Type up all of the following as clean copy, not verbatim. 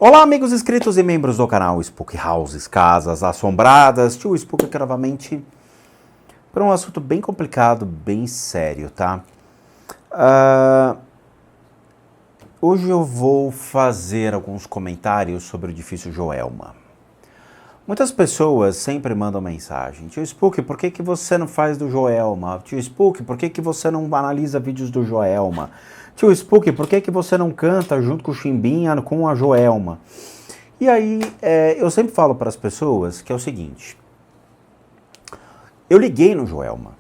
Olá, amigos inscritos e membros do canal Spook Houses, Casas Assombradas. Tio Spook aqui novamente para um assunto bem complicado, bem sério, tá? Hoje eu vou fazer alguns comentários sobre o edifício Joelma. Muitas pessoas sempre mandam mensagem: Tio Spook, por que você não faz do Joelma? Tio Spook, por que você não analisa vídeos do Joelma? Tio Spook, por que você não canta junto com o Chimbinha, com a Joelma? E aí, eu sempre falo para as pessoas que é o seguinte: eu liguei no Joelma.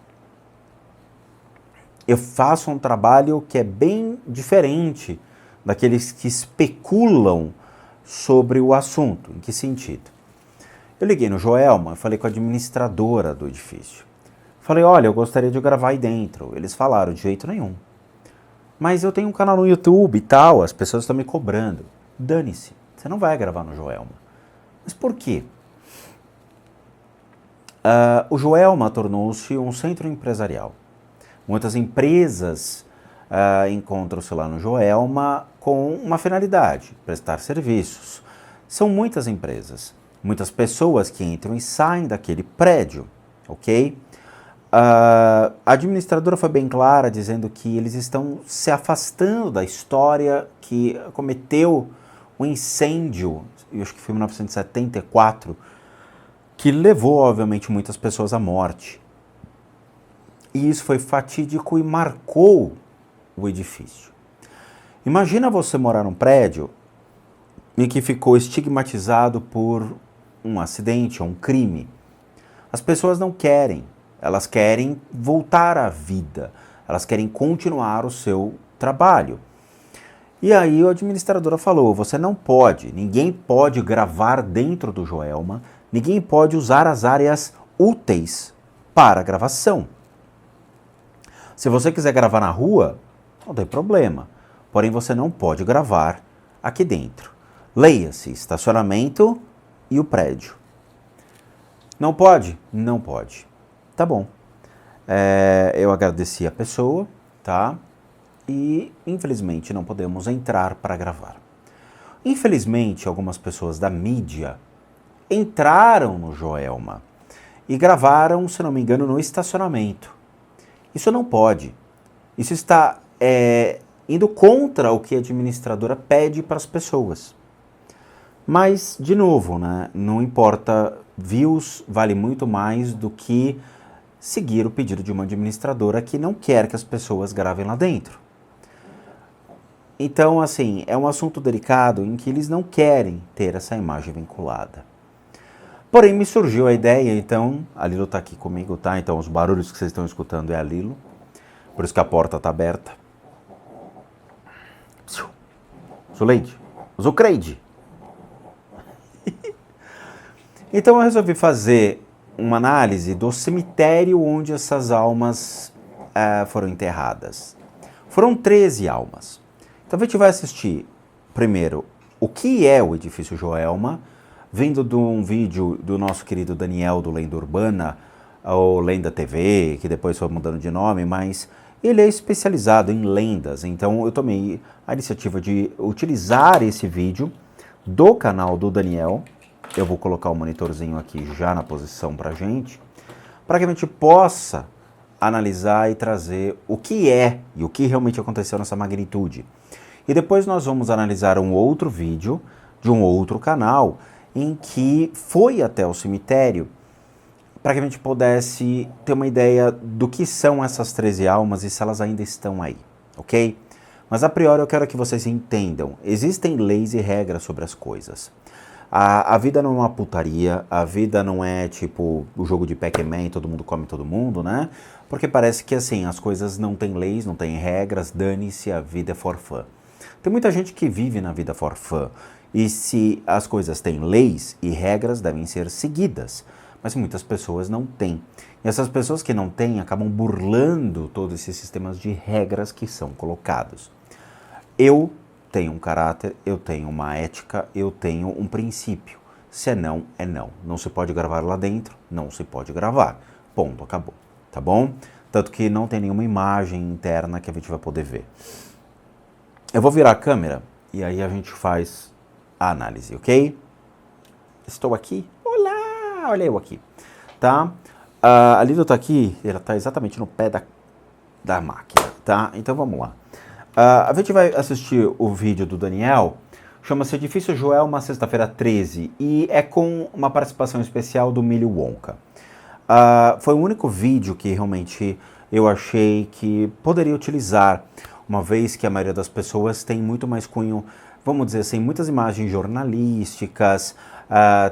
Eu faço um trabalho que é bem diferente daqueles que especulam sobre o assunto. Em que sentido? Eu liguei no Joelma, falei com a administradora do edifício. Falei: olha, eu gostaria de gravar aí dentro. Eles falaram: de jeito nenhum. Mas eu tenho um canal no YouTube e tal, as pessoas estão me cobrando. Dane-se, você não vai gravar no Joelma. Mas por quê? O Joelma tornou-se um centro empresarial. Muitas empresas encontram-se lá no Joelma com uma finalidade: prestar serviços. São muitas empresas, muitas pessoas que entram e saem daquele prédio, ok? A administradora foi bem clara, dizendo que eles estão se afastando da história que cometeu o incêndio, eu acho que foi em 1974, que levou, obviamente, muitas pessoas à morte. E isso foi fatídico e marcou o edifício. Imagina você morar num prédio e que ficou estigmatizado por um acidente ou um crime. As pessoas não querem. Elas querem voltar à vida, elas querem continuar o seu trabalho. E aí a administradora falou: você não pode, ninguém pode gravar dentro do Joelma, ninguém pode usar as áreas úteis para gravação. Se você quiser gravar na rua, não tem problema, porém você não pode gravar aqui dentro. Leia-se estacionamento e o prédio. Não pode? Não pode. Tá bom. Eu agradeci a pessoa, tá? E, infelizmente, não podemos entrar para gravar. Infelizmente, algumas pessoas da mídia entraram no Joelma e gravaram, se não me engano, no estacionamento. Isso não pode. Isso está indo contra o que a administradora pede para as pessoas. Mas, de novo, né, não importa, views vale muito mais do que seguir o pedido de uma administradora que não quer que as pessoas gravem lá dentro. Então, assim, é um assunto delicado em que eles não querem ter essa imagem vinculada. Porém, me surgiu a ideia, então, a Lilo está aqui comigo, tá? Então, os barulhos que vocês estão escutando é a Lilo, por isso que a porta está aberta. Zuleide, Zucreide. Então, eu resolvi fazer uma análise do cemitério onde essas almas foram enterradas. Foram 13 almas. Então a gente vai assistir primeiro o que é o edifício Joelma, vindo de um vídeo do nosso querido Daniel do Lenda Urbana, ou Lenda TV, que depois foi mudando de nome, mas ele é especializado em lendas. Então eu tomei a iniciativa de utilizar esse vídeo do canal do Daniel. Eu vou colocar o monitorzinho aqui já na posição para que a gente possa analisar e trazer o que é e o que realmente aconteceu nessa magnitude. E depois nós vamos analisar um outro vídeo de um outro canal em que foi até o cemitério para que a gente pudesse ter uma ideia do que são essas 13 almas e se elas ainda estão aí, ok? Mas a priori eu quero que vocês entendam, existem leis e regras sobre as coisas. A vida não é uma putaria, a vida não é tipo o jogo de Pac-Man, todo mundo come todo mundo, né? Porque parece que assim, as coisas não têm leis, não têm regras, dane-se, a vida é for fun. Tem muita gente que vive na vida for fun, e se as coisas têm leis e regras, devem ser seguidas, mas muitas pessoas não têm. E essas pessoas que não têm acabam burlando todos esses sistemas de regras que são colocados. Eu tenho um caráter, eu tenho uma ética, eu tenho um princípio. Se é não, é não. Não se pode gravar lá dentro, não se pode gravar. Ponto, acabou. Tá bom? Tanto que não tem nenhuma imagem interna que a gente vai poder ver. Eu vou virar a câmera e aí a gente faz a análise, ok? Estou aqui. Olá! Olha eu aqui. Tá? A Lido está aqui, ela está exatamente no pé da máquina, tá? Então vamos lá. A gente vai assistir o vídeo do Daniel, chama-se Edifício Joelma, sexta-feira 13, e é com uma participação especial do Milho Wonka. Foi o único vídeo que realmente eu achei que poderia utilizar, uma vez que a maioria das pessoas tem muito mais cunho, vamos dizer assim, muitas imagens jornalísticas.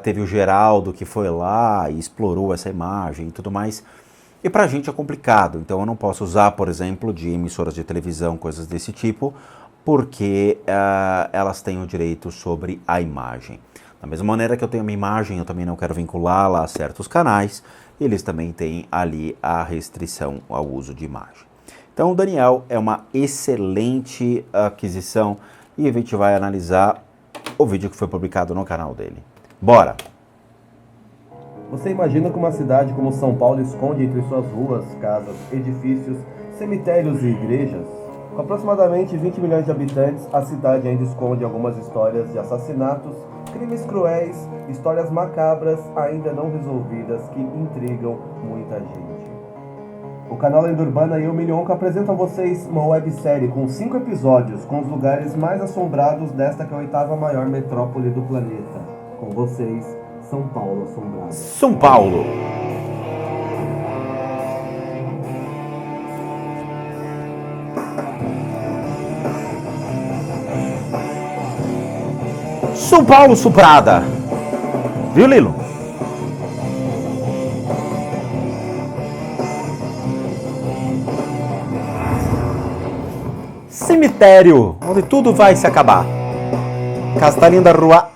Teve o Geraldo que foi lá e explorou essa imagem e tudo mais. E pra gente é complicado, então eu não posso usar, por exemplo, de emissoras de televisão, coisas desse tipo, porque elas têm o direito sobre a imagem. Da mesma maneira que eu tenho uma imagem, eu também não quero vinculá-la a certos canais, e eles também têm ali a restrição ao uso de imagem. Então o Daniel é uma excelente aquisição e a gente vai analisar o vídeo que foi publicado no canal dele. Bora! Você imagina que uma cidade como São Paulo esconde entre suas ruas, casas, edifícios, cemitérios e igrejas? Com aproximadamente 20 milhões de habitantes, a cidade ainda esconde algumas histórias de assassinatos, crimes cruéis, histórias macabras ainda não resolvidas que intrigam muita gente. O canal Lenda Urbana e eu, Milho Wonka, apresentam a vocês uma websérie com 5 episódios com os lugares mais assombrados desta que é a 8ª maior metrópole do planeta. Com vocês, São Paulo Assombrado. São Paulo! São Paulo Suprada! Viu, Lilo? Cemitério, onde tudo vai se acabar. Castelinho da Rua.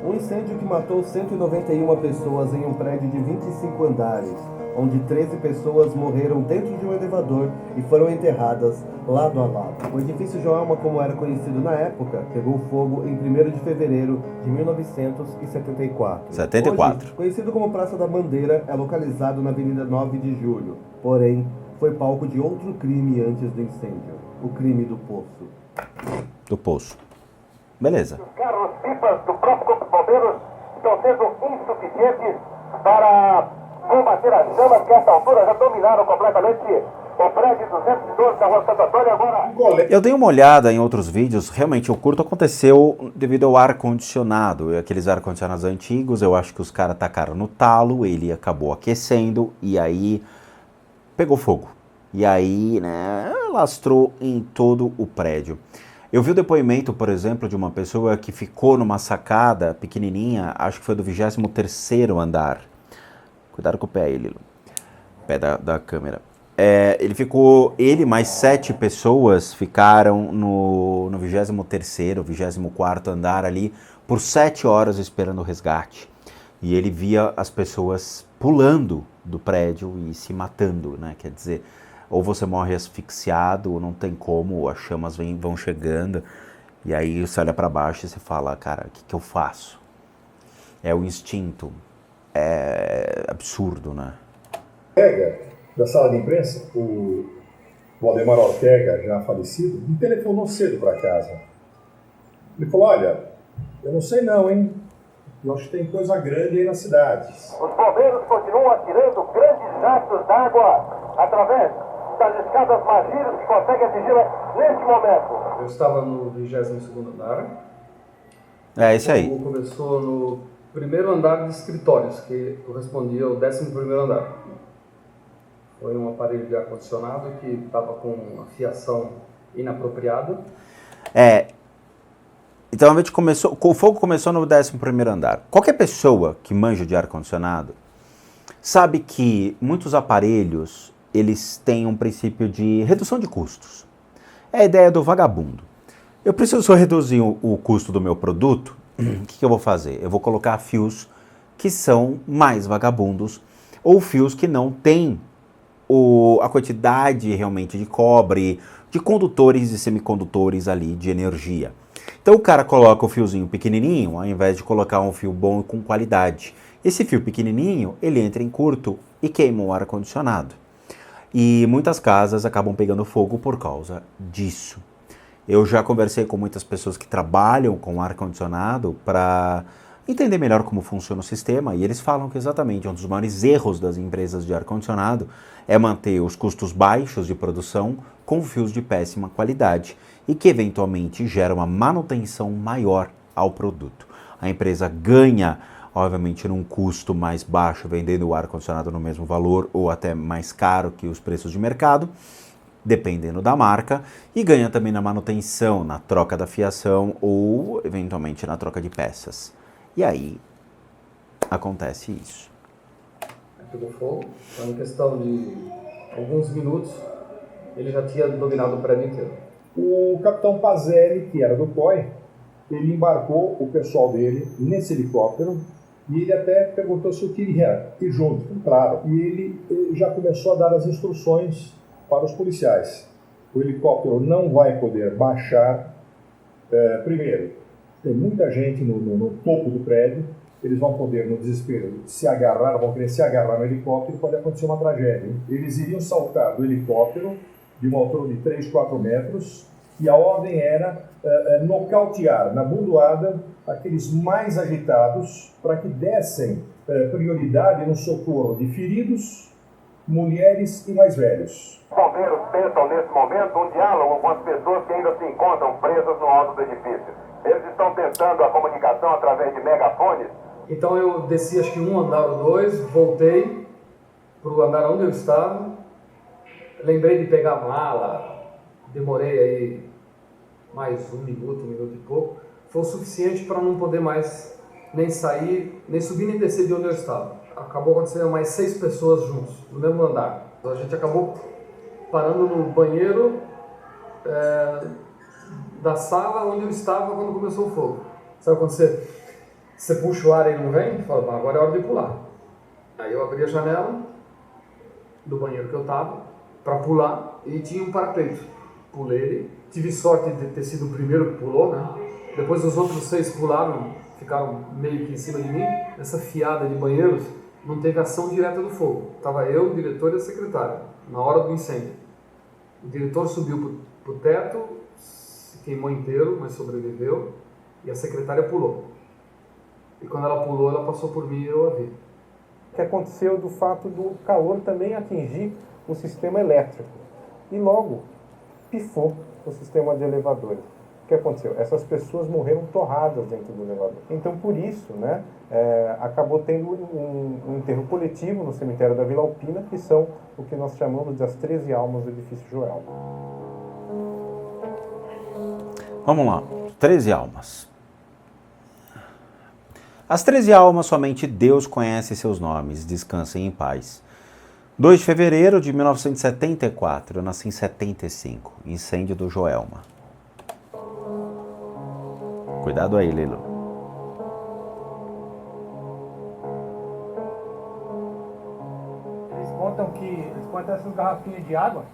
Um incêndio que matou 191 pessoas em um prédio de 25 andares, onde 13 pessoas morreram dentro de um elevador e foram enterradas lado a lado. O edifício Joelma, como era conhecido na época, pegou fogo em 1º de fevereiro de 1974. 74. Hoje, conhecido como Praça da Bandeira, é localizado na Avenida 9 de Julho. Porém, foi palco de outro crime antes do incêndio, o crime do Poço. Do Poço. Beleza. Os carros-pipas do próprio Corpo de Bombeiros estão sendo insuficientes para combater as chamas que a esta altura já dominaram completamente o prédio 212 da Rua Santo Antônio. Agora... Eu dei uma olhada em outros vídeos, realmente o curto aconteceu devido ao ar-condicionado. Aqueles ar-condicionados antigos, eu acho que os caras tacaram no talo, ele acabou aquecendo e aí pegou fogo. E aí, né, lastrou em todo o prédio. Eu vi o depoimento, por exemplo, de uma pessoa que ficou numa sacada pequenininha, acho que foi do 23º andar. Cuidado com o pé aí, Lilo. Pé da câmera. Ele mais 7 pessoas ficaram no 23º, 24º andar ali por 7 horas esperando o resgate. E ele via as pessoas pulando do prédio e se matando, né? Quer dizer, ou você morre asfixiado, ou não tem como, as chamas vão chegando. E aí você olha para baixo e você fala, cara, o que eu faço? É o instinto. É absurdo, né? Da sala de imprensa, o Waldemar Ortega, já falecido, me telefonou cedo para casa. Ele falou, olha, eu não sei não, hein? Eu acho que tem coisa grande aí na cidade. Os bombeiros continuam atirando grandes jatos d'água através das escadas Magírios que conseguem atingi-la neste momento. Eu estava no 22º andar. É, esse aí. O fogo começou no primeiro andar de escritórios, que correspondia ao 11º andar. Foi um aparelho de ar-condicionado que estava com uma fiação inapropriada. Então a gente começou, o fogo começou no 11º andar. Qualquer pessoa que manja de ar-condicionado sabe que muitos aparelhos, eles têm um princípio de redução de custos. É a ideia do vagabundo. Eu preciso reduzir o custo do meu produto, o que eu vou fazer? Eu vou colocar fios que são mais vagabundos ou fios que não têm a quantidade realmente de cobre, de condutores e semicondutores ali de energia. Então o cara coloca o fiozinho pequenininho ao invés de colocar um fio bom e com qualidade. Esse fio pequenininho, ele entra em curto e queima o ar-condicionado. e muitas casas acabam pegando fogo por causa disso. Eu já conversei com muitas pessoas que trabalham com ar-condicionado para entender melhor como funciona o sistema, e eles falam que exatamente um dos maiores erros das empresas de ar-condicionado é manter os custos baixos de produção com fios de péssima qualidade e que eventualmente gera uma manutenção maior ao produto. A empresa ganha, obviamente, num custo mais baixo vendendo o ar-condicionado no mesmo valor ou até mais caro que os preços de mercado, dependendo da marca, e ganha também na manutenção, na troca da fiação ou eventualmente na troca de peças. E aí acontece isso. Pegou fogo, então, em questão de alguns minutos, ele já tinha dominado o prédio inteiro. O capitão Pazelli, que era do COI, ele embarcou o pessoal dele nesse helicóptero e ele até perguntou se eu queria ir junto, claro. E ele já começou a dar as instruções para os policiais. O helicóptero não vai poder baixar. Primeiro, tem muita gente no topo do prédio, eles vão poder, no desespero, se agarrar, vão querer se agarrar no helicóptero e pode acontecer uma tragédia. Eles iriam saltar do helicóptero de uma altura de 3, 4 metros e a ordem era nocautear na bundoada aqueles mais agitados para que dessem prioridade no socorro de feridos, mulheres e mais velhos. Os bombeiros tentam, nesse momento, um diálogo com as pessoas que ainda se encontram presas no alto do edifício. Eles estão tentando a comunicação através de megafones. Então eu desci acho que um andar ou dois, voltei para o andar onde eu estava, lembrei de pegar a mala, demorei aí mais um minuto e pouco, foi o suficiente para não poder mais nem sair, nem subir nem descer de onde eu estava. Acabou acontecendo mais 6 pessoas juntos, no mesmo andar. A gente acabou parando no banheiro da sala onde eu estava quando começou o fogo. Sabe quando você puxa o ar e não vem? Fala, agora é hora de pular. Aí eu abri a janela do banheiro que eu estava para pular e tinha um parapeito. Pulei, tive sorte de ter sido o primeiro que pulou, né? Depois os outros 6 pularam, ficaram meio que em cima de mim. Essa fiada de banheiros não teve ação direta do fogo. Estava eu, o diretor e a secretária, na hora do incêndio. O diretor subiu para o teto, se queimou inteiro, mas sobreviveu, e a secretária pulou. E quando ela pulou, ela passou por mim e eu a vi. O que aconteceu do fato do calor também atingir o sistema elétrico. E logo pifou o sistema de elevadores. O que aconteceu? Essas pessoas morreram torradas dentro do elevador. Então, por isso, né, acabou tendo um enterro coletivo no cemitério da Vila Alpina, que são o que nós chamamos de as 13 almas do edifício Joelma. Vamos lá, 13 almas. As 13 almas, somente Deus conhece seus nomes, descansem em paz. 2 de fevereiro de 1974, eu nasci em 75, incêndio do Joelma. Cuidado aí, Lilo. Eles contam essas garrafinhas de água,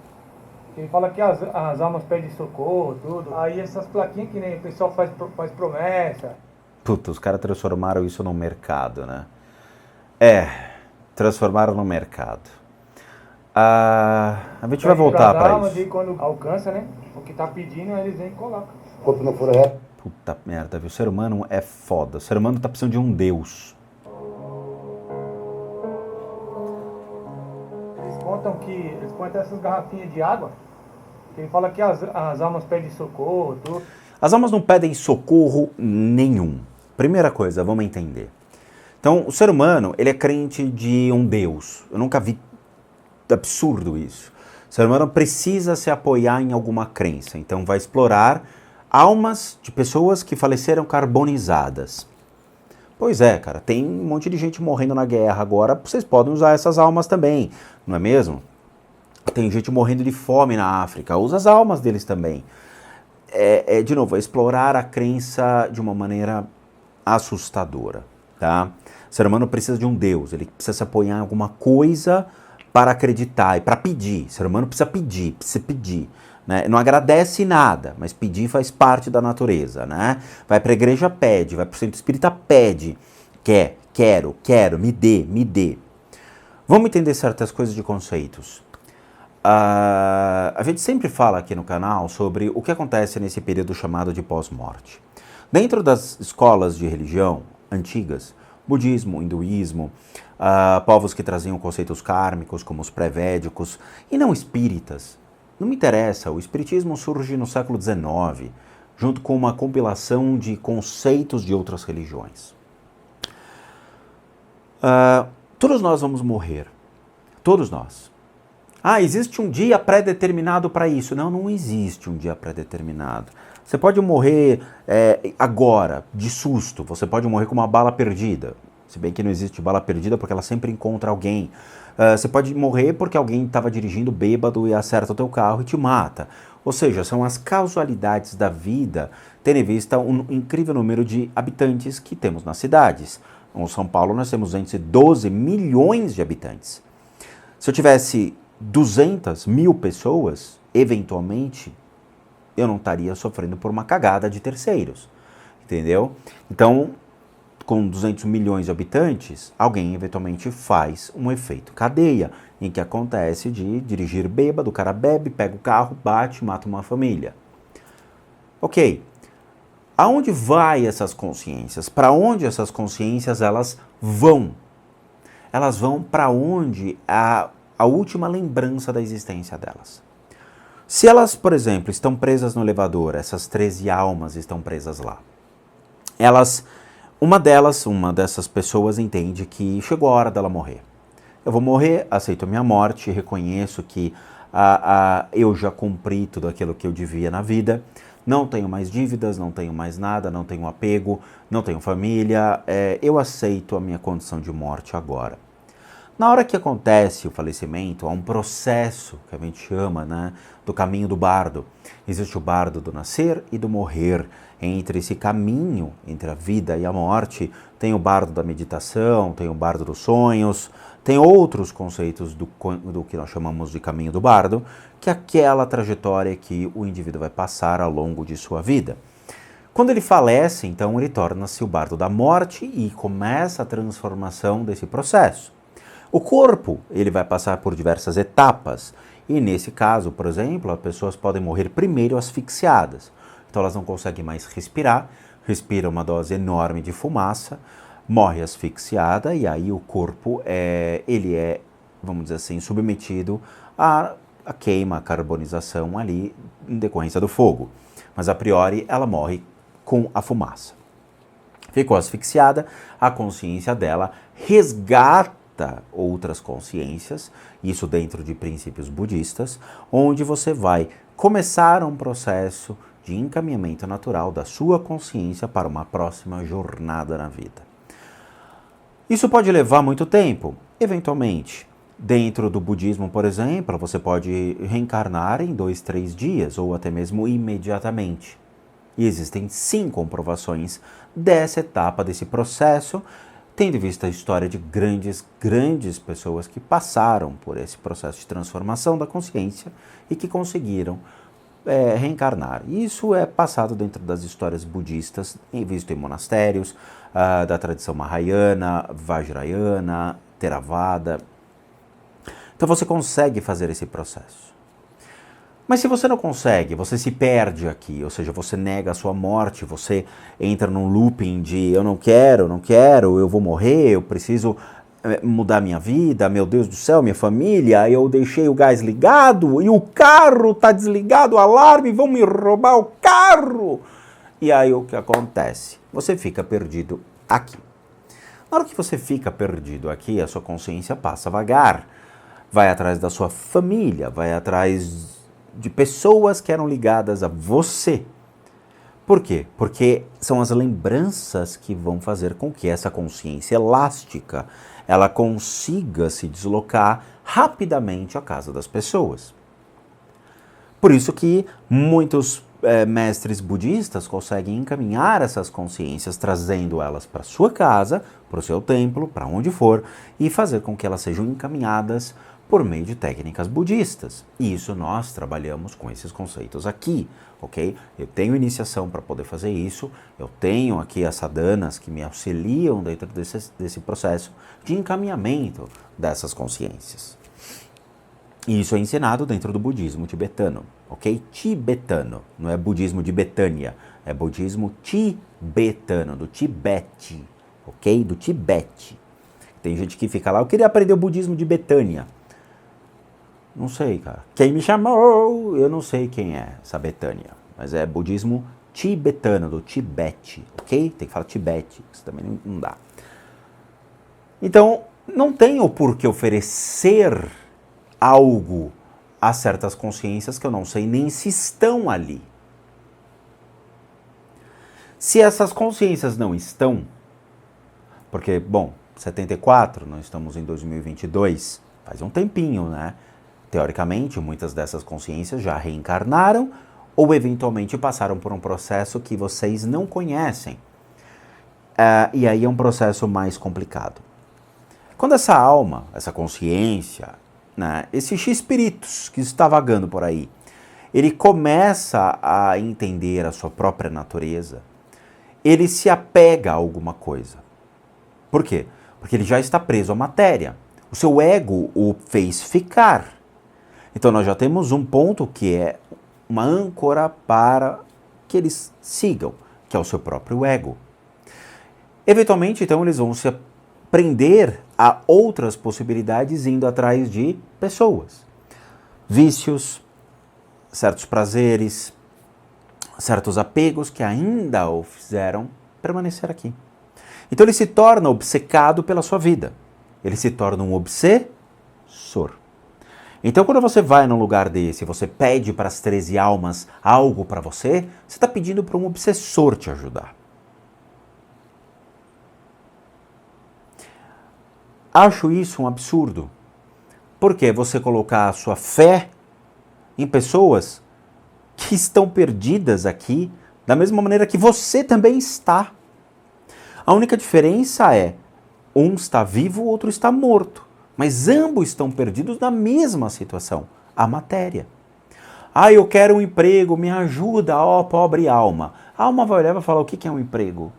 que ele fala que as almas pedem socorro, tudo. Aí essas plaquinhas que nem o pessoal faz promessa. Puta, os caras transformaram isso no mercado, né? Transformaram no mercado. A gente vai voltar para isso. E quando alcança, né? O que tá pedindo, eles vêm e colocam. Quanto não for reto. Puta merda, viu? O ser humano é foda. O ser humano tá precisando de um Deus. Eles contam essas garrafinhas de água, que ele fala que as almas pedem socorro, tudo. As almas não pedem socorro nenhum. Primeira coisa, vamos entender. Então, o ser humano, ele é crente de um Deus. Eu nunca vi absurdo isso. O ser humano precisa se apoiar em alguma crença. Então, vai explorar almas de pessoas que faleceram carbonizadas. Pois é, cara, tem um monte de gente morrendo na guerra agora, vocês podem usar essas almas também, não é mesmo? Tem gente morrendo de fome na África, usa as almas deles também. De novo, explorar a crença de uma maneira assustadora, tá? O ser humano precisa de um Deus, ele precisa se apoiar em alguma coisa para acreditar e para pedir. O ser humano precisa pedir. Né? Não agradece nada, mas pedir faz parte da natureza, né? Vai para a igreja, pede, vai para o centro espírita, pede, quero, me dê. Vamos entender certas coisas de conceitos. a gente sempre fala aqui no canal sobre o que acontece nesse período chamado de pós-morte. Dentro das escolas de religião antigas, budismo, hinduísmo, povos que traziam conceitos kármicos, como os pré-védicos, e não espíritas. Não me interessa, o espiritismo surge no século XIX, junto com uma compilação de conceitos de outras religiões. Todos nós vamos morrer. Todos nós. Existe um dia pré-determinado para isso. Não, não existe um dia pré-determinado. Você pode morrer agora, de susto. Você pode morrer com uma bala perdida. Se bem que não existe bala perdida porque ela sempre encontra alguém. Você pode morrer porque alguém estava dirigindo bêbado e acerta o teu carro e te mata. Ou seja, são as causalidades da vida, tendo em vista um incrível número de habitantes que temos nas cidades. Em São Paulo nós temos 212 milhões de habitantes. Se eu tivesse 200 mil pessoas, eventualmente, eu não estaria sofrendo por uma cagada de terceiros, entendeu? Então, com 200 milhões de habitantes, alguém eventualmente faz um efeito cadeia, em que acontece de dirigir bêbado, o cara bebe, pega o carro, bate, mata uma família. Ok. Aonde vai essas consciências? Para onde essas consciências elas vão? Elas vão para onde a última lembrança da existência delas. Se elas, por exemplo, estão presas no elevador, essas 13 almas estão presas lá. Uma dessas pessoas entende que chegou a hora dela morrer. Eu vou morrer, aceito a minha morte, reconheço que eu já cumpri tudo aquilo que eu devia na vida, não tenho mais dívidas, não tenho mais nada, não tenho apego, não tenho família, eu aceito a minha condição de morte agora. Na hora que acontece o falecimento, há um processo que a gente chama, né, do caminho do bardo. Existe o bardo do nascer e do morrer. Entre esse caminho, entre a vida e a morte, tem o bardo da meditação, tem o bardo dos sonhos, tem outros conceitos do que nós chamamos de caminho do bardo, que é aquela trajetória que o indivíduo vai passar ao longo de sua vida. Quando ele falece, então, ele torna-se o bardo da morte e começa a transformação desse processo. O corpo, ele vai passar por diversas etapas e nesse caso, por exemplo, as pessoas podem morrer primeiro asfixiadas. Então elas não conseguem mais respirar, respira uma dose enorme de fumaça, morre asfixiada e aí o corpo vamos dizer assim, submetido à queima, à carbonização ali em decorrência do fogo. Mas a priori ela morre com a fumaça. Ficou asfixiada, a consciência dela resgata outras consciências, isso dentro de princípios budistas, onde você vai começar um processo de encaminhamento natural da sua consciência para uma próxima jornada na vida. Isso pode levar muito tempo, eventualmente. Dentro do budismo, por exemplo, você pode reencarnar em 2, 3 dias ou até mesmo imediatamente. E existem sim comprovações dessa etapa, desse processo, tendo em vista a história de grandes pessoas que passaram por esse processo de transformação da consciência e que conseguiram reencarnar. Isso é passado dentro das histórias budistas, visto em monastérios, da tradição Mahayana, Vajrayana, Theravada. Então você consegue fazer esse processo. Mas se você não consegue, você se perde aqui, ou seja, você nega a sua morte, você entra num looping de eu não quero, eu vou morrer, eu preciso mudar minha vida, meu Deus do céu, minha família, eu deixei o gás ligado e o carro está desligado, o alarme, vão me roubar o carro. E aí o que acontece? Você fica perdido aqui. Na hora que você fica perdido aqui, a sua consciência passa a vagar, vai atrás da sua família, vai atrás de pessoas que eram ligadas a você. Por quê? Porque são as lembranças que vão fazer com que essa consciência elástica ela consiga se deslocar rapidamente à casa das pessoas. Por isso que muitos mestres budistas conseguem encaminhar essas consciências, trazendo elas para sua casa, para o seu templo, para onde for, e fazer com que elas sejam encaminhadas por meio de técnicas budistas. E isso nós trabalhamos com esses conceitos aqui, ok? Eu tenho iniciação para poder fazer isso, eu tenho aqui as sadhanas que me auxiliam dentro desse processo de encaminhamento dessas consciências. E isso é ensinado dentro do budismo tibetano, ok? Tibetano, não é budismo de Betânia, é budismo tibetano, do Tibete, ok? Do Tibete. Tem gente que fica lá, eu queria aprender o budismo de Betânia. Não sei, cara. Quem me chamou? Eu não sei quem é essa Betânia, mas é budismo tibetano, do Tibete, ok? Tem que falar Tibete, isso também não dá. Então, não tenho por que oferecer algo a certas consciências que eu não sei nem se estão ali. Se essas consciências não estão, porque, bom, 74, nós estamos em 2022, faz um tempinho, né? Teoricamente, muitas dessas consciências já reencarnaram ou eventualmente passaram por um processo que vocês não conhecem. E aí é um processo mais complicado. Quando essa alma, essa consciência, né, esse X-espíritos que está vagando por aí, ele começa a entender a sua própria natureza, ele se apega a alguma coisa. Por quê? Porque ele já está preso à matéria. O seu ego o fez ficar. Então nós já temos um ponto que é uma âncora para que eles sigam, que é o seu próprio ego. Eventualmente, então, eles vão se prender a outras possibilidades indo atrás de pessoas, vícios, certos prazeres, certos apegos que ainda o fizeram permanecer aqui. Então ele se torna obcecado pela sua vida. Ele se torna um obsessor. Então quando você vai num lugar desse, você pede para as 13 almas algo para você está pedindo para um obsessor te ajudar. Acho isso um absurdo. Porque você colocar a sua fé em pessoas que estão perdidas aqui, da mesma maneira que você também está. A única diferença é, um está vivo, o outro está morto. Mas ambos estão perdidos na mesma situação, a matéria. Ah, eu quero um emprego, me ajuda, ó pobre alma. A alma vai olhar e vai falar, o que é um emprego?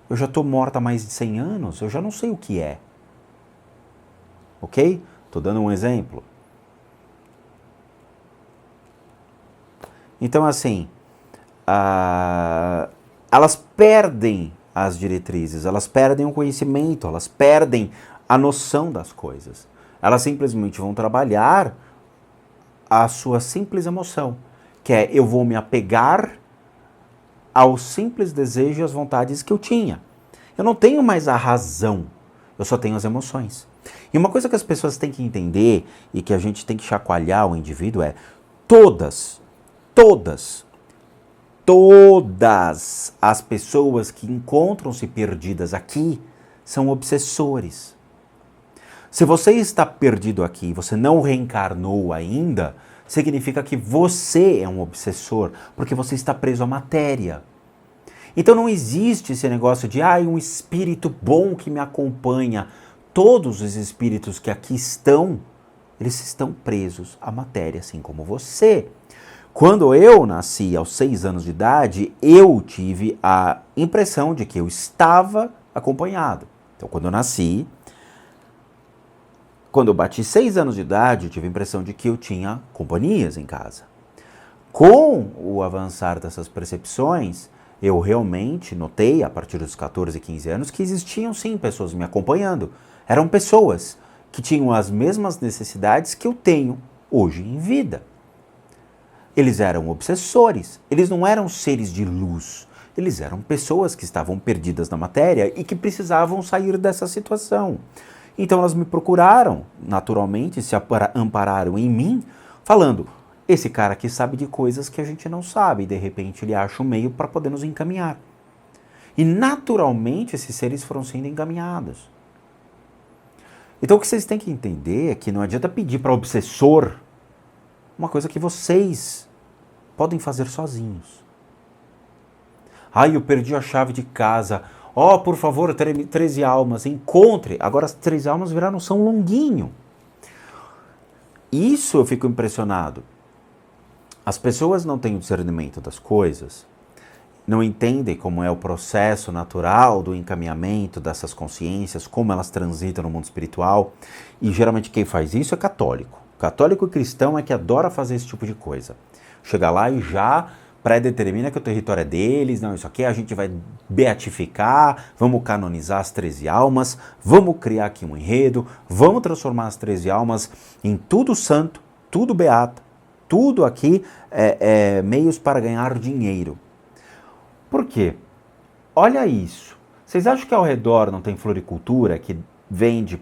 Eu já estou morta há mais de 100 anos, eu já não sei o que é. Ok? Estou dando um exemplo. Então, assim, elas perdem as diretrizes, elas perdem o conhecimento, elas perdem a noção das coisas. Elas simplesmente vão trabalhar a sua simples emoção, que é eu vou me apegar aos simples desejos e às vontades que eu tinha. Eu não tenho mais a razão, eu só tenho as emoções. E uma coisa que as pessoas têm que entender e que a gente tem que chacoalhar o indivíduo é todas as pessoas que encontram-se perdidas aqui são obsessores. Se você está perdido aqui e você não reencarnou ainda, significa que você é um obsessor, porque você está preso à matéria. Então não existe esse negócio de um espírito bom que me acompanha. Todos os espíritos que aqui estão, eles estão presos à matéria, assim como você. Quando eu nasci aos 6 anos de idade, eu tive a impressão de que eu estava acompanhado. Então, quando eu nasci, quando eu bati 6 anos de idade, eu tive a impressão de que eu tinha companhias em casa. Com o avançar dessas percepções, eu realmente notei, a partir dos 14, 15 anos, que existiam sim pessoas me acompanhando. Eram pessoas que tinham as mesmas necessidades que eu tenho hoje em vida. Eles eram obsessores, eles não eram seres de luz, eles eram pessoas que estavam perdidas na matéria e que precisavam sair dessa situação. Então elas me procuraram, naturalmente, se ampararam em mim, falando, esse cara aqui sabe de coisas que a gente não sabe, e de repente ele acha um meio para poder nos encaminhar. E naturalmente esses seres foram sendo encaminhados. Então o que vocês têm que entender é que não adianta pedir para o obsessor uma coisa que vocês podem fazer sozinhos. Eu perdi a chave de casa. Por favor, 13 almas, encontre. Agora as 13 almas viraram São Longuinho. Isso eu fico impressionado. As pessoas não têm o discernimento das coisas, não entendem como é o processo natural do encaminhamento dessas consciências, como elas transitam no mundo espiritual. E geralmente quem faz isso é católico. católico e cristão é que adora fazer esse tipo de coisa. Chega lá e já pré-determina que o território é deles, não, isso aqui a gente vai beatificar, vamos canonizar as 13 almas, vamos criar aqui um enredo, vamos transformar as 13 almas em tudo santo, tudo beata, tudo aqui meios para ganhar dinheiro. Por quê? Olha isso. Vocês acham que ao redor não tem floricultura que vende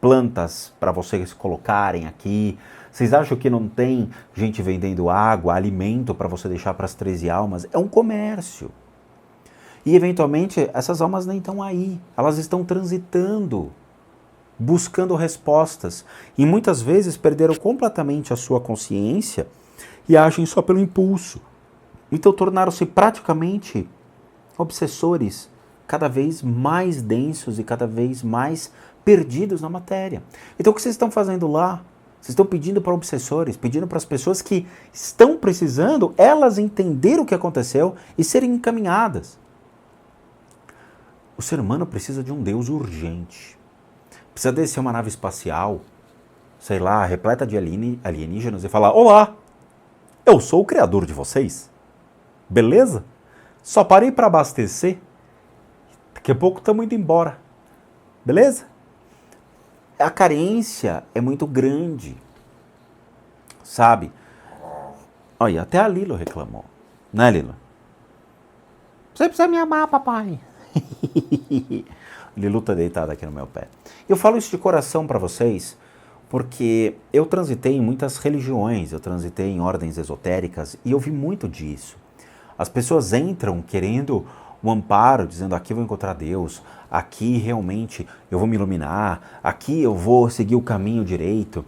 plantas para vocês colocarem aqui? Vocês acham que não tem gente vendendo água, alimento para você deixar para as 13 almas? É um comércio. E eventualmente essas almas nem estão aí. Elas estão transitando, buscando respostas. E muitas vezes perderam completamente a sua consciência e agem só pelo impulso. Então tornaram-se praticamente obsessores cada vez mais densos e cada vez mais perdidos na matéria. Então o que vocês estão fazendo lá? Vocês estão pedindo para obsessores, pedindo para as pessoas que estão precisando, elas entenderem o que aconteceu e serem encaminhadas. O ser humano precisa de um Deus urgente. Precisa descer uma nave espacial, sei lá, repleta de alienígenas e falar: olá, eu sou o criador de vocês. Beleza? Só parei para abastecer. Daqui a pouco estamos indo embora. Beleza? A carência é muito grande, sabe? Olha, até a Lilo reclamou. Né, Lilo? Você precisa me amar, papai. Lilo tá deitada aqui no meu pé. Eu falo isso de coração para vocês, porque eu transitei em muitas religiões, eu transitei em ordens esotéricas e eu vi muito disso. As pessoas entram querendo um amparo, dizendo: aqui eu vou encontrar Deus, aqui realmente eu vou me iluminar, aqui eu vou seguir o caminho direito.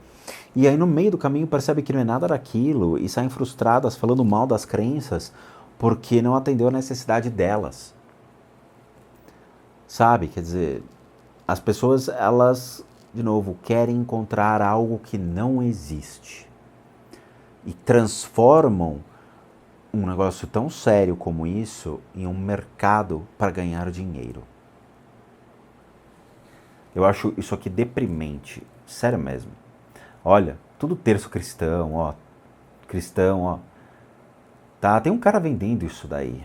E aí no meio do caminho percebe que não é nada daquilo e saem frustradas falando mal das crenças porque não atendeu a necessidade delas. Sabe, quer dizer, as pessoas, elas, de novo, querem encontrar algo que não existe e transformam um negócio tão sério como isso em um mercado para ganhar dinheiro. Eu acho isso aqui deprimente, sério mesmo. Olha, tudo terço cristão, ó. Cristão, ó. Tá, tem um cara vendendo isso daí.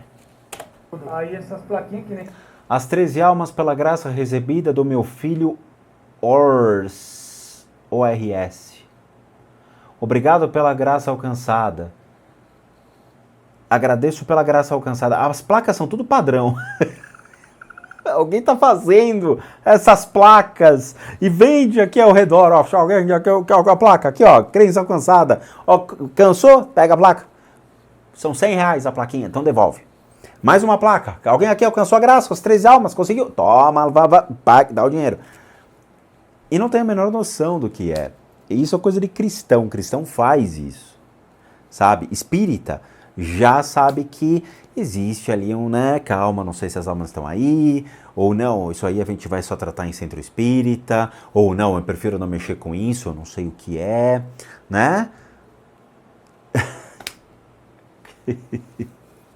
Aí essas plaquinhas que nem... As 13 almas pela graça recebida do meu filho ORS. Obrigado pela graça alcançada. Agradeço pela graça alcançada. As placas são tudo padrão. Alguém está fazendo essas placas e vende aqui ao redor. Ó, alguém aqui a placa, aqui ó, crença alcançada. Ó, cansou? Pega a placa. São R$100 a plaquinha, então devolve. Mais uma placa. Alguém aqui alcançou a graça, as 13 almas, conseguiu? Toma, vai, dá o dinheiro. E não tem a menor noção do que é. Isso é coisa de cristão. Cristão faz isso, sabe? Espírita já sabe que existe ali calma, não sei se as almas estão aí, ou não, isso aí a gente vai só tratar em centro espírita, ou não, eu prefiro não mexer com isso, eu não sei o que é, né?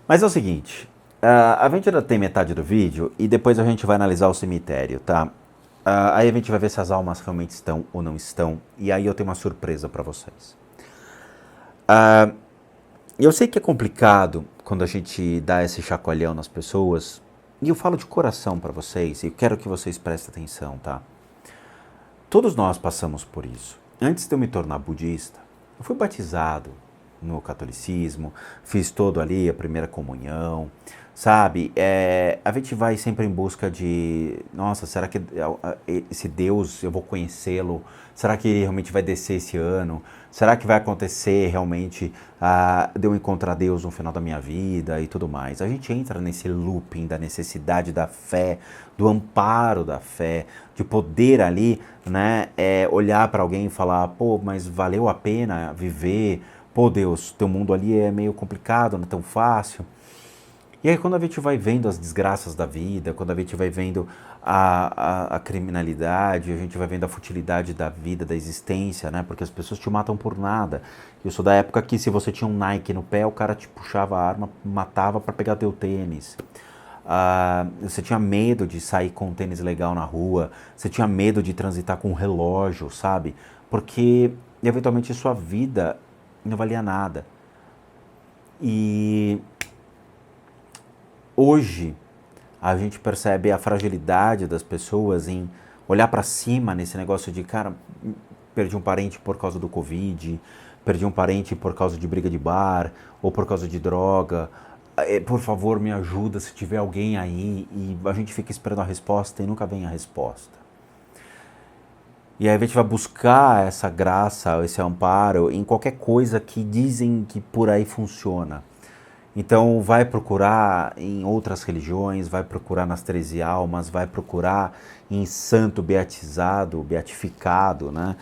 Mas é o seguinte, a gente ainda tem metade do vídeo e depois a gente vai analisar o cemitério, tá? Aí a gente vai ver se as almas realmente estão ou não estão, e aí eu tenho uma surpresa para vocês. Eu sei que é complicado quando a gente dá esse chacoalhão nas pessoas, e eu falo de coração para vocês, e eu quero que vocês prestem atenção, tá? Todos nós passamos por isso. Antes de eu me tornar budista, eu fui batizado no catolicismo, fiz todo ali a primeira comunhão, sabe? A gente vai sempre em busca de, nossa, será que esse Deus, eu vou conhecê-lo? Será que ele realmente vai descer esse ano? Será que vai acontecer realmente de eu encontrar Deus no final da minha vida e tudo mais? A gente entra nesse looping da necessidade da fé, do amparo da fé, de poder ali, né, olhar para alguém e falar: pô, mas valeu a pena viver? Pô, Deus, teu mundo ali é meio complicado, não é tão fácil. E aí quando a gente vai vendo as desgraças da vida, quando a gente vai vendo a criminalidade, a gente vai vendo a futilidade da vida, da existência, né? Porque as pessoas te matam por nada. Eu sou da época que se você tinha um Nike no pé, o cara te puxava a arma, matava para pegar teu tênis. Você tinha medo de sair com um tênis legal na rua, você tinha medo de transitar com um relógio, sabe? Porque e eventualmente sua vida não valia nada. E hoje a gente percebe a fragilidade das pessoas em olhar para cima nesse negócio de, cara, perdi um parente por causa do Covid, perdi um parente por causa de briga de bar ou por causa de droga. Por favor, me ajuda se tiver alguém aí. E a gente fica esperando a resposta e nunca vem a resposta. E aí a gente vai buscar essa graça, esse amparo em qualquer coisa que dizem que por aí funciona. Então vai procurar em outras religiões, vai procurar nas 13 almas, vai procurar em santo beatizado, beatificado, né?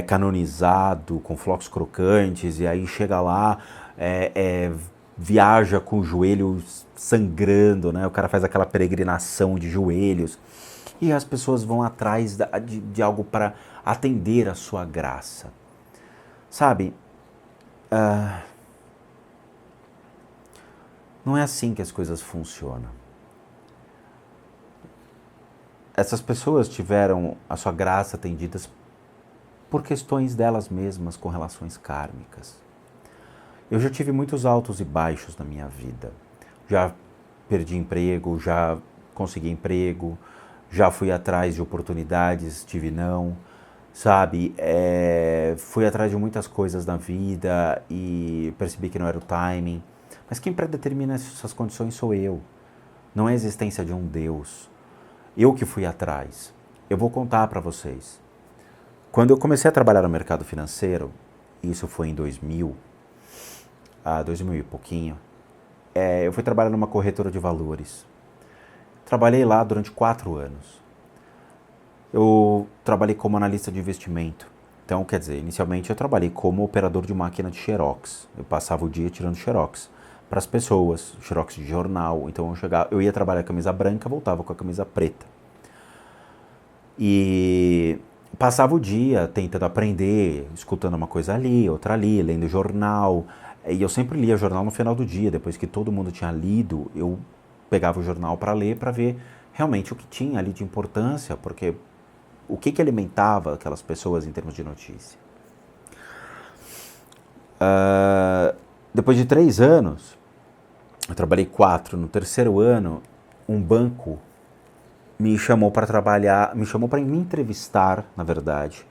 Canonizado, com flocos crocantes, e aí chega lá, viaja com o joelho sangrando, né? O cara faz aquela peregrinação de joelhos. E as pessoas vão atrás de algo para atender a sua graça. Sabe? Não é assim que as coisas funcionam. Essas pessoas tiveram a sua graça atendidas por questões delas mesmas com relações kármicas. Eu já tive muitos altos e baixos na minha vida. Já perdi emprego, já consegui emprego, já fui atrás de oportunidades, tive não, sabe? Fui atrás de muitas coisas na vida e percebi que não era o timing. Mas quem predetermina essas condições sou eu. Não é a existência de um Deus. Eu que fui atrás. Eu vou contar para vocês. Quando eu comecei a trabalhar no mercado financeiro, isso foi em 2000 e pouquinho, eu fui trabalhar numa corretora de valores. Trabalhei lá durante 4 anos. Eu trabalhei como analista de investimento. Então, quer dizer, inicialmente eu trabalhei como operador de máquina de xerox. Eu passava o dia tirando xerox para as pessoas, xerox de jornal. Então eu ia trabalhar com a camisa branca, voltava com a camisa preta. E passava o dia tentando aprender, escutando uma coisa ali, outra ali, lendo jornal. E eu sempre lia jornal no final do dia. Depois que todo mundo tinha lido, eu pegava o jornal para ler, para ver realmente o que tinha ali de importância, porque o que alimentava aquelas pessoas em termos de notícia. Depois de 3 anos, eu trabalhei 4, no 3º ano, um banco me chamou para trabalhar, me chamou para me entrevistar, na verdade,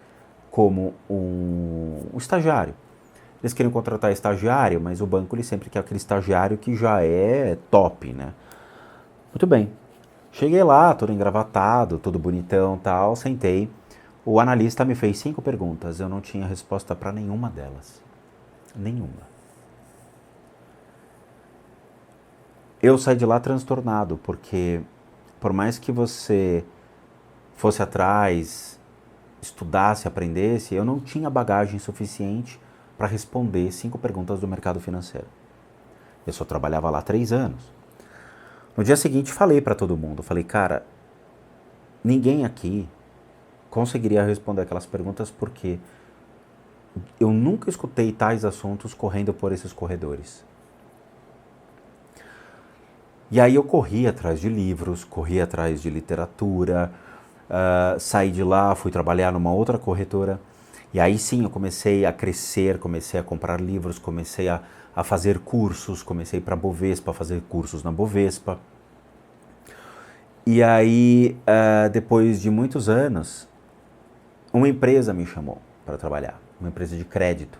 como um estagiário. Eles queriam contratar estagiário, mas o banco ele sempre quer aquele estagiário que já é top, né? Muito bem. Cheguei lá, todo engravatado, todo bonitão, tal, sentei. O analista me fez 5 perguntas, eu não tinha resposta para nenhuma delas. Nenhuma. Eu saí de lá transtornado, porque por mais que você fosse atrás, estudasse, aprendesse, eu não tinha bagagem suficiente para responder 5 perguntas do mercado financeiro. Eu só trabalhava lá 3 anos. No dia seguinte falei para todo mundo, falei, cara, ninguém aqui conseguiria responder aquelas perguntas porque eu nunca escutei tais assuntos correndo por esses corredores. E aí eu corri atrás de livros, corri atrás de literatura, saí de lá, fui trabalhar numa outra corretora. E aí sim eu comecei a crescer, comecei a comprar livros, comecei a fazer cursos, comecei para a Bovespa, a fazer cursos na Bovespa. E aí, depois de muitos anos, uma empresa me chamou para trabalhar, uma empresa de crédito,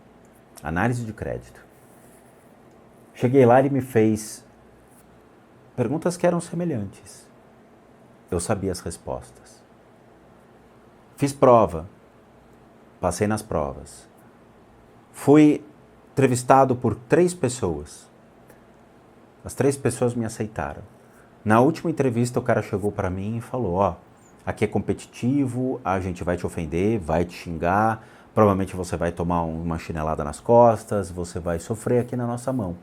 análise de crédito. Cheguei lá e ele me fez perguntas que eram semelhantes. Eu sabia as respostas. Fiz prova. Passei nas provas. Fui entrevistado por 3 pessoas. As 3 pessoas me aceitaram. Na última entrevista, o cara chegou para mim e falou, ó, aqui é competitivo, a gente vai te ofender, vai te xingar, provavelmente você vai tomar uma chinelada nas costas, você vai sofrer aqui na nossa mão.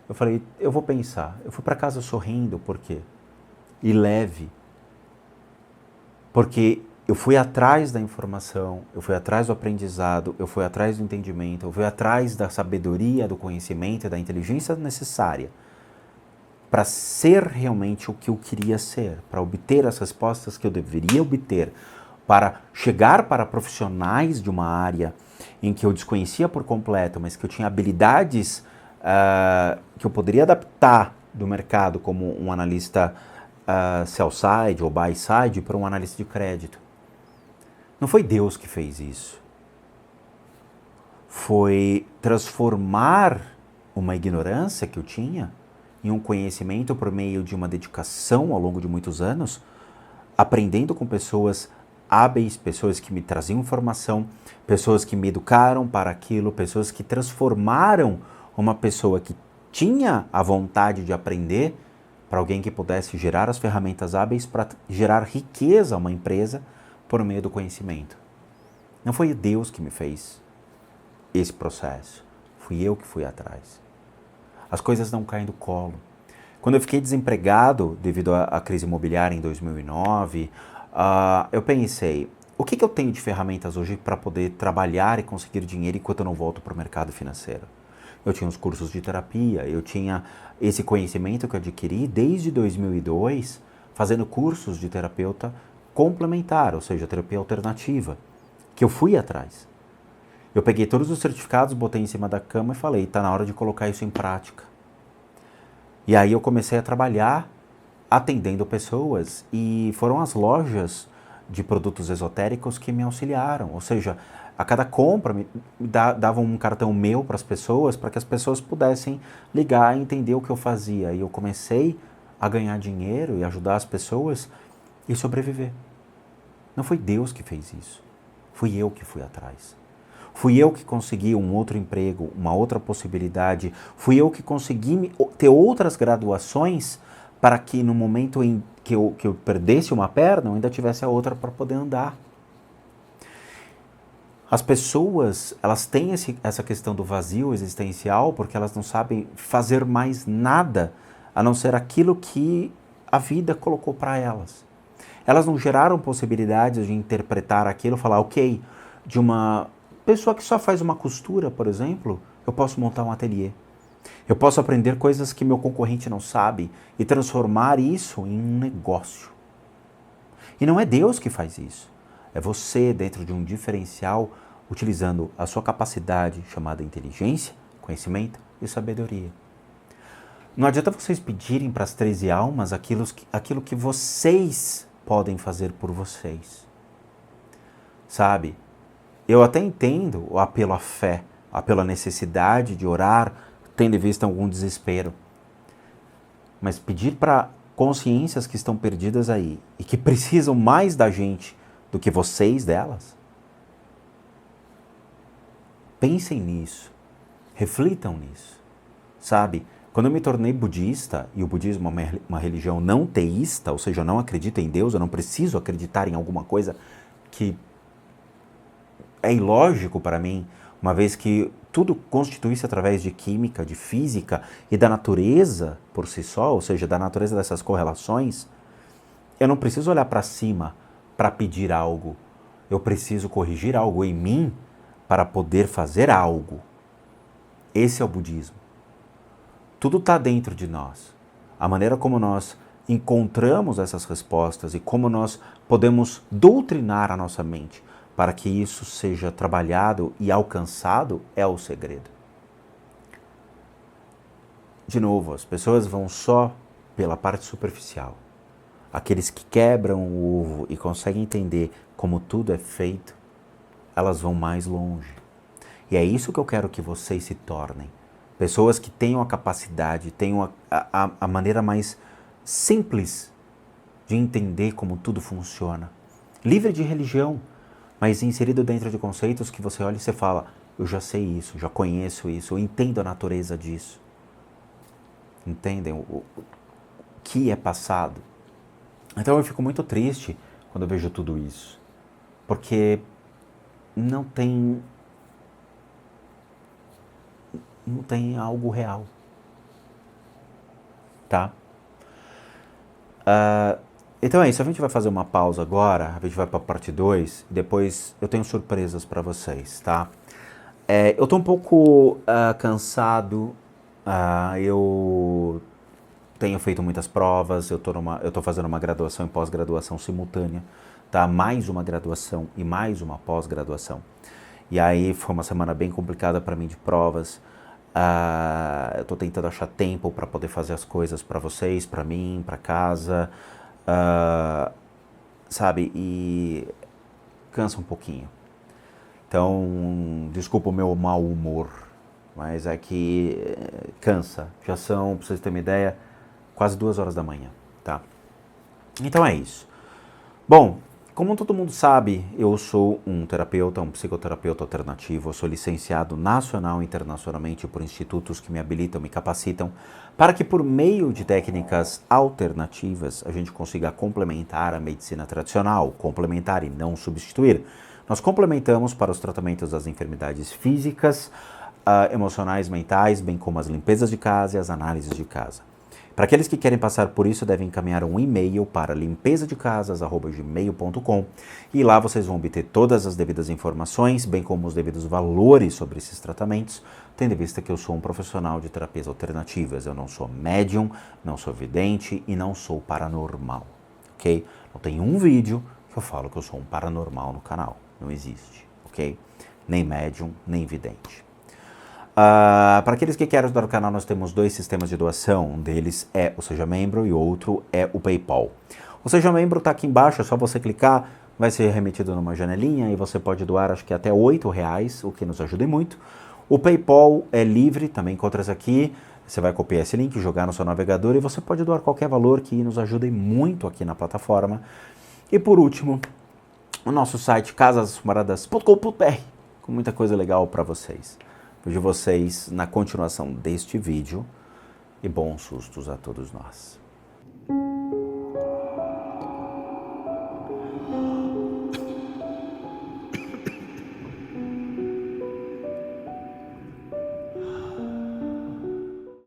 Eu falei, eu vou pensar. Eu fui para casa sorrindo, por quê? E leve. Porque eu fui atrás da informação, eu fui atrás do aprendizado, eu fui atrás do entendimento, eu fui atrás da sabedoria, do conhecimento e da inteligência necessária para ser realmente o que eu queria ser, para obter as respostas que eu deveria obter, para chegar para profissionais de uma área em que eu desconhecia por completo, mas que eu tinha habilidades que eu poderia adaptar do mercado como um analista sell-side ou buy-side para um analista de crédito. Não foi Deus que fez isso. Foi transformar uma ignorância que eu tinha em um conhecimento por meio de uma dedicação ao longo de muitos anos, aprendendo com pessoas hábeis, pessoas que me traziam informação, pessoas que me educaram para aquilo, pessoas que transformaram uma pessoa que tinha a vontade de aprender para alguém que pudesse gerar as ferramentas hábeis para gerar riqueza a uma empresa por meio do conhecimento. Não foi Deus que me fez esse processo, fui eu que fui atrás. As coisas não caem do colo. Quando eu fiquei desempregado devido à crise imobiliária em 2009, eu pensei, o que eu tenho de ferramentas hoje para poder trabalhar e conseguir dinheiro enquanto eu não volto para o mercado financeiro? Eu tinha os cursos de terapia, eu tinha esse conhecimento que eu adquiri desde 2002, fazendo cursos de terapeuta complementar, ou seja, terapia alternativa, que eu fui atrás. Eu peguei todos os certificados, botei em cima da cama e falei, está na hora de colocar isso em prática. E aí eu comecei a trabalhar atendendo pessoas e foram as lojas de produtos esotéricos que me auxiliaram. Ou seja, a cada compra me davam um cartão meu para as pessoas, para que as pessoas pudessem ligar e entender o que eu fazia. E eu comecei a ganhar dinheiro e ajudar as pessoas e sobreviver. Não foi Deus que fez isso. Fui eu que fui atrás. Fui eu que consegui um outro emprego, uma outra possibilidade. Fui eu que consegui ter outras graduações para que no momento em que eu perdesse uma perna, eu ainda tivesse a outra para poder andar. As pessoas, elas têm essa questão do vazio existencial porque elas não sabem fazer mais nada a não ser aquilo que a vida colocou para elas. Elas não geraram possibilidades de interpretar aquilo, falar, ok, de uma pessoa que só faz uma costura, por exemplo, eu posso montar um ateliê. Eu posso aprender coisas que meu concorrente não sabe e transformar isso em um negócio. E não é Deus que faz isso. É você, dentro de um diferencial, utilizando a sua capacidade chamada inteligência, conhecimento e sabedoria. Não adianta vocês pedirem para as 13 almas aquilo que vocês podem fazer por vocês. Sabe? Eu até entendo o apelo à fé, apelo à necessidade de orar, tendo em vista algum desespero. Mas pedir para consciências que estão perdidas aí e que precisam mais da gente do que vocês delas, pensem nisso, reflitam nisso, sabe? Quando eu me tornei budista, e o budismo é uma religião não teísta, ou seja, eu não acredito em Deus, eu não preciso acreditar em alguma coisa que é ilógico para mim, uma vez que tudo constitui-se através de química, de física e da natureza por si só, ou seja, da natureza dessas correlações, eu não preciso olhar para cima para pedir algo. Eu preciso corrigir algo em mim para poder fazer algo. Esse é o budismo. Tudo está dentro de nós. A maneira como nós encontramos essas respostas e como nós podemos doutrinar a nossa mente para que isso seja trabalhado e alcançado é o segredo. De novo, as pessoas vão só pela parte superficial. Aqueles que quebram o ovo e conseguem entender como tudo é feito, elas vão mais longe. E é isso que eu quero que vocês se tornem. Pessoas que tenham a capacidade, tenham a maneira mais simples de entender como tudo funciona. Livre de religião, mas inserido dentro de conceitos que você olha e você fala, eu já sei isso, já conheço isso, eu entendo a natureza disso. Entendem o que é passado? Então eu fico muito triste quando eu vejo tudo isso, porque não tem algo real, tá? Então é isso, a gente vai fazer uma pausa agora, a gente vai para a parte 2, e depois eu tenho surpresas para vocês, tá? Eu tô um pouco cansado, eu tenho feito muitas provas, eu tô fazendo uma graduação e pós-graduação simultânea, tá? Mais uma graduação e mais uma pós-graduação. E aí foi uma semana bem complicada para mim de provas. Eu tô tentando achar tempo para poder fazer as coisas para vocês, para mim, para casa, sabe? E cansa um pouquinho. Então, desculpa o meu mau humor, mas é que cansa. Já são, pra vocês terem uma ideia, quase 2 horas da manhã, tá? Então é isso. Bom, como todo mundo sabe, eu sou um terapeuta, um psicoterapeuta alternativo. Eu sou licenciado nacional e internacionalmente por institutos que me habilitam, me capacitam, para que por meio de técnicas alternativas a gente consiga complementar a medicina tradicional, complementar e não substituir. Nós complementamos para os tratamentos das enfermidades físicas, emocionais, mentais, bem como as limpezas de casa e as análises de casa. Para aqueles que querem passar por isso, devem encaminhar um e-mail para limpezadecasas@gmail.com e lá vocês vão obter todas as devidas informações, bem como os devidos valores sobre esses tratamentos, tendo em vista que eu sou um profissional de terapias alternativas. Eu não sou médium, não sou vidente e não sou paranormal, ok? Não tem um vídeo que eu falo que eu sou um paranormal no canal. Não existe, ok? Nem médium, nem vidente. Para aqueles que querem ajudar o canal, nós temos 2 sistemas de doação. Um deles é o Seja Membro e o outro é o PayPal. O Seja Membro está aqui embaixo, é só você clicar, vai ser remetido numa janelinha e você pode doar, acho que até R$8, o que nos ajuda muito. O PayPal é livre, também encontra aqui. Você vai copiar esse link, jogar no seu navegador e você pode doar qualquer valor que nos ajude muito aqui na plataforma. E por último, o nosso site casasassombradas.com.br, com muita coisa legal para vocês. Vejo vocês na continuação deste vídeo e bons sustos a todos nós.